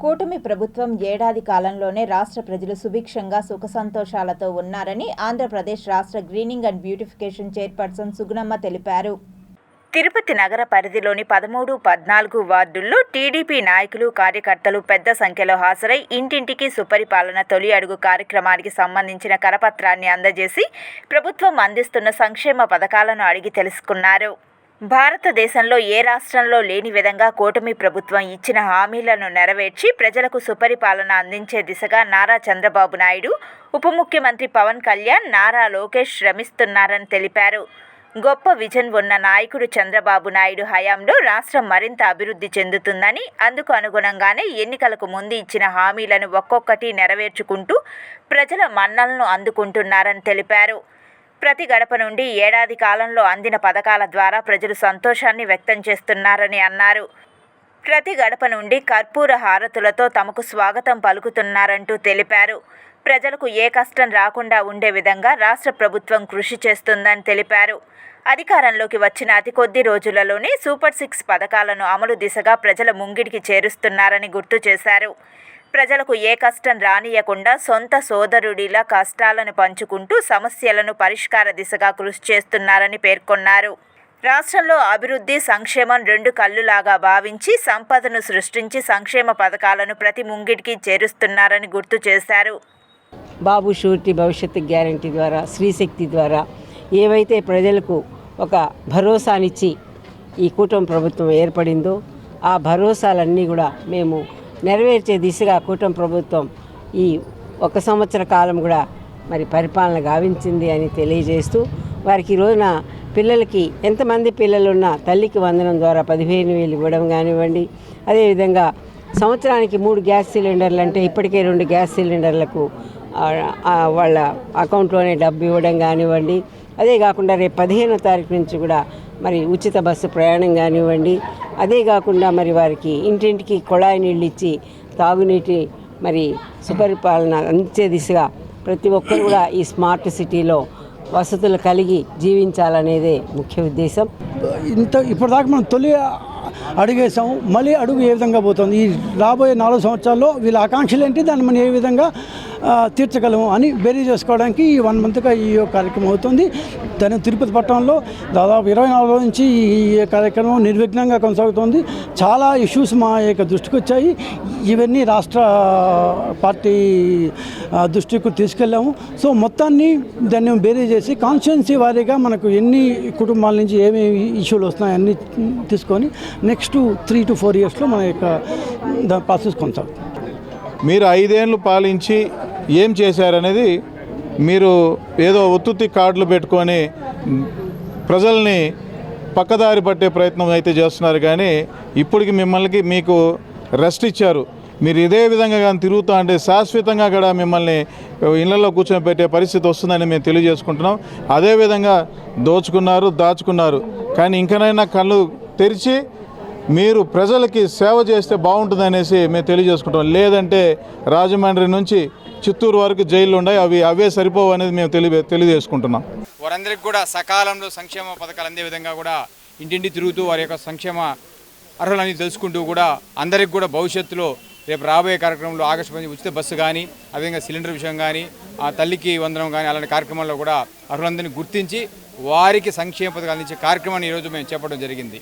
కూటమి ప్రభుత్వం ఏడాది కాలంలోనే రాష్ట్ర ప్రజలు సుభిక్షంగా సుఖ సంతోషాలతో ఉన్నారని ఆంధ్రప్రదేశ్ రాష్ట్ర greening and beautification chairperson Sugunamma తెలిపారు. తిరుపతి నగర పరిధిలోని 13, 14 వార్డుల్లో టీడీపీ నాయకులు, కార్యకర్తలు పెద్ద సంఖ్యలో హాజరై ఇంటింటికి సుపరిపాలన తొలి అడుగు కార్యక్రమానికి సంబంధించిన కరపత్రాన్ని అందజేసి ప్రభుత్వం అందిస్తున్న సంక్షేమ పథకాలను అడిగి తెలుసుకున్నారు. భారతదేశంలో ఏ రాష్ట్రంలో లేని విధంగా కూటమి ప్రభుత్వం ఇచ్చిన హామీలను నెరవేర్చి ప్రజలకు సుపరిపాలన అందించే దిశగా నారా చంద్రబాబు నాయుడు, ఉప ముఖ్యమంత్రి పవన్ కళ్యాణ్, నారా లోకేష్ శ్రమిస్తున్నారని తెలిపారు. గొప్ప విజన్ ఉన్న నాయకుడు చంద్రబాబు నాయుడు హయాంలో రాష్ట్రం మరింత అభివృద్ధి చెందుతుందని, అందుకు అనుగుణంగానే ఎన్నికలకు ముందు ఇచ్చిన హామీలను ఒక్కొక్కటి నెరవేర్చుకుంటూ ప్రజల మన్ననలను అందుకుంటున్నారని తెలిపారు. ప్రతి గడప నుండి ఏడాది కాలంలో అందిన పథకాల ద్వారా ప్రజలు సంతోషాన్ని వ్యక్తం చేస్తున్నారని అన్నారు. ప్రతి గడప నుండి కర్పూర హారతులతో తమకు స్వాగతం పలుకుతున్నారంటూ తెలిపారు. ప్రజలకు ఏ కష్టం రాకుండా ఉండే విధంగా రాష్ట్ర ప్రభుత్వం కృషి చేస్తుందని తెలిపారు. అధికారంలోకి వచ్చిన అతి కొద్ది రోజులలోనే సూపర్ 6 పథకాలను అమలు దిశగా ప్రజల ముంగిడికి చేరుస్తున్నారని గుర్తు చేశారు. ప్రజలకు ఏ కష్టం రానియకుండా సొంత సోదరుడిలా కష్టాలను పంచుకుంటూ సమస్యలను పరిష్కార దిశగా కృషి చేస్తున్నారని పేర్కొన్నారు. రాష్ట్రంలో అభివృద్ధి, సంక్షేమం రెండు కళ్ళులాగా భావించి సంపదను సృష్టించి సంక్షేమ పథకాలను ప్రతి ముంగిడికి చేరుస్తున్నారని గుర్తు చేశారు. బాబు షూరిటీ భవిష్యత్తు గ్యారంటీ ద్వారా, శ్రీశక్తి ద్వారా ఏవైతే ప్రజలకు ఒక భరోసానిచ్చి ఈ కూటమి ప్రభుత్వం ఏర్పడిందో ఆ భరోసాలన్నీ కూడా మేము నెరవేర్చే దిశగా కూటమి ప్రభుత్వం ఈ 1 సంవత్సర కాలం కూడా మరి పరిపాలన గావించింది అని తెలియజేస్తూ, వారికి ఈ రోజున పిల్లలకి ఎంతమంది పిల్లలున్నా తల్లికి వందనం ద్వారా 15,000 ఇవ్వడం కానివ్వండి, అదేవిధంగా సంవత్సరానికి 3 గ్యాస్ సిలిండర్లు అంటే ఇప్పటికే 2 గ్యాస్ సిలిండర్లకు వాళ్ళ అకౌంట్లోనే డబ్బు ఇవ్వడం కానివ్వండి, అదే కాకుండా రేపు 15వ తారీఖు నుంచి కూడా మరి ఉచిత బస్సు ప్రయాణం కానివ్వండి, అదే కాకుండా మరి వారికి ఇంటింటికి కుళాయి నీళ్ళు ఇచ్చి తాగునీటి మరి సుపరిపాలన అందించే దిశగా ప్రతి ఒక్కరు కూడా ఈ స్మార్ట్ సిటీలో వసతులు కలిగి జీవించాలనేదే ముఖ్య ఉద్దేశం. ఇప్పటిదాకా మనం తొలి అడుగేసాము, మళ్ళీ అడుగు ఏ విధంగా పోతుంది, ఈ రాబోయే 4 సంవత్సరాల్లో వీళ్ళ ఆకాంక్షలు ఏంటి, దాన్ని మనం ఏ విధంగా తీర్చగలము అని బేరీ చేసుకోవడానికి ఈ 1 మంత్గా ఈ కార్యక్రమం అవుతుంది. దాని తిరుపతి పట్టణంలో దాదాపు 24 రోజుల నుంచి ఈ కార్యక్రమం నిర్విఘ్నంగా కొనసాగుతుంది. చాలా ఇష్యూస్ మా యొక్క దృష్టికి వచ్చాయి. ఇవన్నీ రాష్ట్ర పార్టీ దృష్టికి తీసుకెళ్ళాము. సో మొత్తాన్ని దాన్ని బేరీ చేసి కాన్స్టిట్యుయెన్సీ వారీగా మనకు ఎన్ని కుటుంబాల నుంచి ఏమేమి ఇష్యూలు వస్తున్నాయి అన్నీ తీసుకొని నెక్స్ట్ 3 to 4 ఇయర్స్లో మన యొక్క ప్రాసెస్ కొనసాగుతుంది. మీరు 5 ఏళ్ళు పాలించి ఏం చేశారనేది మీరు ఏదో ఉత్తుత్తి కార్డులు పెట్టుకొని ప్రజల్ని పక్కదారి పట్టే ప్రయత్నం అయితే చేస్తున్నారు. కానీ ఇప్పటికి మీకు రెస్ట్ ఇచ్చారు. మీరు ఇదే విధంగా కానీ తిరుగుతూ అంటే శాశ్వతంగా కూడా మిమ్మల్ని ఇళ్లలో కూర్చొని పెట్టే పరిస్థితి వస్తుందని మేము తెలియజేసుకుంటున్నాం. అదేవిధంగా దాచుకున్నారు. కానీ ఇంకనైనా కళ్ళు తెరిచి మీరు ప్రజలకి సేవ చేస్తే బాగుంటుందనేసి మేము తెలియజేసుకుంటాం. లేదంటే రాజమండ్రి నుంచి చిత్తూరు వరకు జైళ్ళు ఉన్నాయి, అవే సరిపోవు అనేది మేము తెలియజేసుకుంటున్నాం. వారందరికీ కూడా సకాలంలో సంక్షేమ పథకాలు అందే విధంగా కూడా ఇంటింటి తిరుగుతూ వారి యొక్క సంక్షేమ అర్హులని తెలుసుకుంటూ కూడా అందరికి కూడా భవిష్యత్తులో రేపు రాబోయే కార్యక్రమంలో ఆగస్టు 15 ఉచిత బస్సు కానీ, అదేవిధంగా సిలిండర్ విషయం కానీ, ఆ తల్లికి వందనం కానీ అలాంటి కార్యక్రమాల్లో కూడా అర్హులందరినీ గుర్తించి వారికి సంక్షేమ పథకాలు అందించే కార్యక్రమాన్ని ఈరోజు మేము చేపట్టడం జరిగింది.